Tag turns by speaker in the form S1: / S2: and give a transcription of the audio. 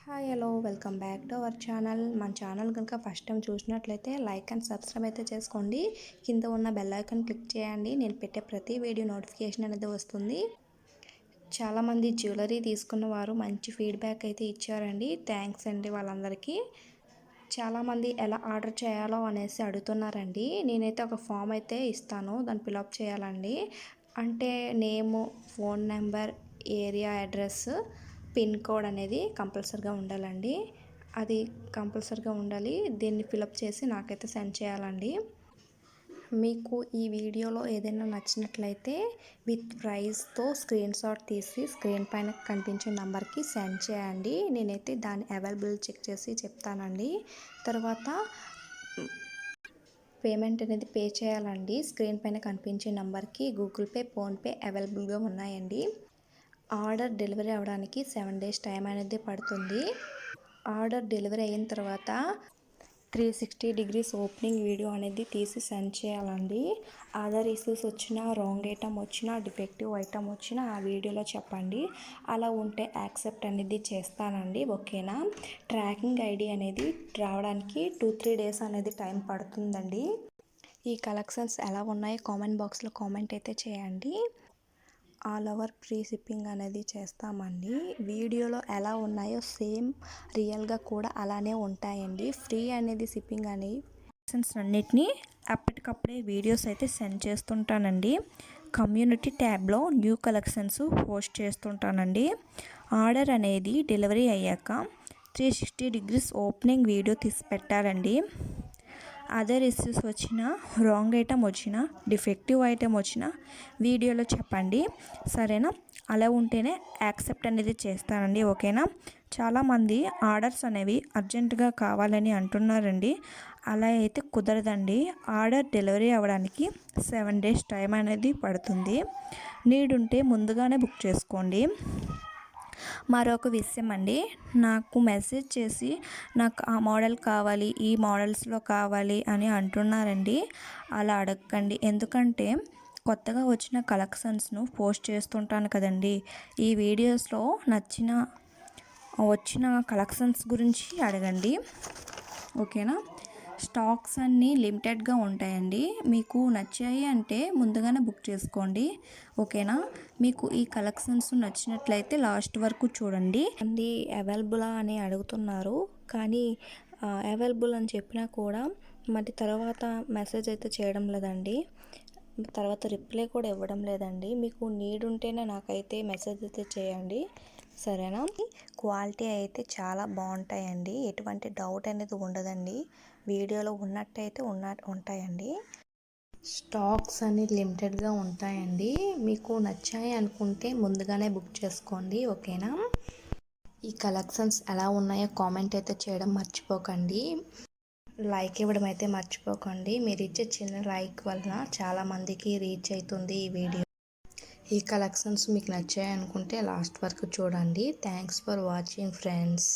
S1: Hi hello welcome back to our channel. మన channel కనుక first time చూసినట్లయితే like and subscribe అయితే చేసుకోండి. కింద ఉన్న బెల్ ఐకాన్ క్లిక్ చేయండి. నేను పెట్టే ప్రతి వీడియో నోటిఫికేషన్ అనేది వస్తుంది. చాలామంది జ్యువెలరీ తీసుకున్న వారు మంచి ఫీడ్బ్యాక్ అయితే ఇచ్చారండి. థ్యాంక్స్ అండి వాళ్ళందరికీ. చాలామంది ఎలా ఆర్డర్ చేయాలో అనేసి అడుగుతున్నారండి. నేనైతే ఒక ఫామ్ అయితే ఇస్తాను, దాన్ని ఫిలప్ చేయాలండి. అంటే నేము, phone number, area address, pin code అనేది కంపల్సరీగా ఉండాలండి. అది కంపల్సరీగా ఉండాలి. దీన్ని ఫిలప్ చేసి నాకైతే సెండ్ చేయాలండి. మీకు ఈ వీడియోలో ఏదైనా నచ్చినట్లయితే విత్ ప్రైస్తో స్క్రీన్ షాట్ తీసి స్క్రీన్ పైన కనిపించే నెంబర్కి సెండ్ చేయండి. నేనైతే దాన్ని అవైలబుల్ చెక్ చేసి చెప్తానండి. తర్వాత పేమెంట్ అనేది పే చేయాలండి. స్క్రీన్ పైన కనిపించే నెంబర్కి గూగుల్ పే, ఫోన్పే అవైలబుల్గా ఉన్నాయండి. ఆర్డర్ డెలివరీ అవ్వడానికి 7 days టైం అనేది పడుతుంది. ఆర్డర్ డెలివరీ అయిన తర్వాత 360 degrees ఓపెనింగ్ వీడియో అనేది తీసి సెండ్ చేయాలండి. అదర్ ఇష్యూస్ వచ్చినా, రాంగ్ ఐటమ్ వచ్చినా, డిఫెక్టివ్ ఐటమ్ వచ్చినా ఆ వీడియోలో చెప్పండి. అలా ఉంటే యాక్సెప్ట్ అనేది చేస్తానండి. ఓకేనా. ట్రాకింగ్ ఐడి అనేది రావడానికి 2-3 days అనేది టైం పడుతుందండి. ఈ కలెక్షన్స్ ఎలా ఉన్నాయో కామెంట్ బాక్స్లో కామెంట్ అయితే చేయండి. ఆల్ ఓవర్ ఫ్రీ షిప్పింగ్ అనేది చేస్తామండి. వీడియోలో ఎలా ఉన్నాయో సేమ్ రియల్గా కూడా అలానే ఉంటాయండి. ఫ్రీ అనేది షిప్పింగ్ అని కలెక్షన్స్ అన్నిటినీ అప్పటికప్పుడే వీడియోస్ అయితే సెండ్ చేస్తుంటానండి. కమ్యూనిటీ ట్యాబ్లో న్యూ కలెక్షన్స్ పోస్ట్ చేస్తుంటానండి. ఆర్డర్ అనేది డెలివరీ అయ్యాక 360 degrees ఓపెనింగ్ వీడియో తీసి పెట్టాలండి. అదర్ ఇష్యూస్ వచ్చినా, రాంగ్ ఐటమ్ వచ్చినా, డిఫెక్టివ్ ఐటమ్ వచ్చినా వీడియోలో చెప్పండి. సరేనా. అలా ఉంటేనే యాక్సెప్ట్ అనేది చేస్తానండి. ఓకేనా. చాలామంది ఆర్డర్స్ అనేవి అర్జెంటుగా కావాలని అంటున్నారండి. అలా అయితే కుదరదండి. ఆర్డర్ డెలివరీ అవ్వడానికి 7 days టైం అనేది పడుతుంది. నీడ్ ఉంటే ముందుగానే బుక్ చేసుకోండి. మరొక విషయం అండి, నాకు మెసేజ్ చేసి నాకు ఆ మోడల్ కావాలి, ఈ మోడల్స్లో కావాలి అని అంటున్నారండి. అలా అడగండి. ఎందుకంటే కొత్తగా వచ్చిన కలెక్షన్స్ను పోస్ట్ చేస్తుంటాను కదండి. ఈ వీడియోస్లో వచ్చిన కలెక్షన్స్ గురించి అడగండి. ఓకేనా. స్టాక్స్ అన్నీ లిమిటెడ్గా ఉంటాయండి. మీకు నచ్చాయి అంటే ముందుగానే బుక్ చేసుకోండి. ఓకేనా. మీకు ఈ కలెక్షన్స్ నచ్చినట్లయితే లాస్ట్ వరకు చూడండి. అండి అవైలబులా అని అడుగుతున్నారు, కానీ అవైలబుల్ అని చెప్పినా కూడా మరి తర్వాత మెసేజ్ అయితే చేయడం లేదండి. తర్వాత రిప్లై కూడా ఇవ్వడం లేదండి. మీకు నీడ్ ఉంటేనే నాకైతే మెసేజ్ అయితే చేయండి. సరేనా. క్వాలిటీ అయితే చాలా బాగుంటాయండి. ఎటువంటి డౌట్ అనేది ఉండదండి. వీడియోలో ఉన్నట్టయితే ఉంటాయండి. స్టాక్స్ అన్ని లిమిటెడ్గా ఉంటాయండి. మీకు నచ్చాయి అనుకుంటే ముందుగానే బుక్ చేసుకోండి. ఓకేనా. ఈ కలెక్షన్స్ ఎలా ఉన్నాయో కామెంట్ అయితే చేయడం మర్చిపోకండి. లైక్ ఇవ్వడం అయితే మర్చిపోకండి. మీరు ఇచ్చే చిన్న లైక్ వలన చాలామందికి రీచ్ అవుతుంది ఈ వీడియో. ఈ కలెక్షన్స్ మీకు నచ్చాయి అనుకుంటే లాస్ట్ వరకు చూడండి. Thanks for watching friends.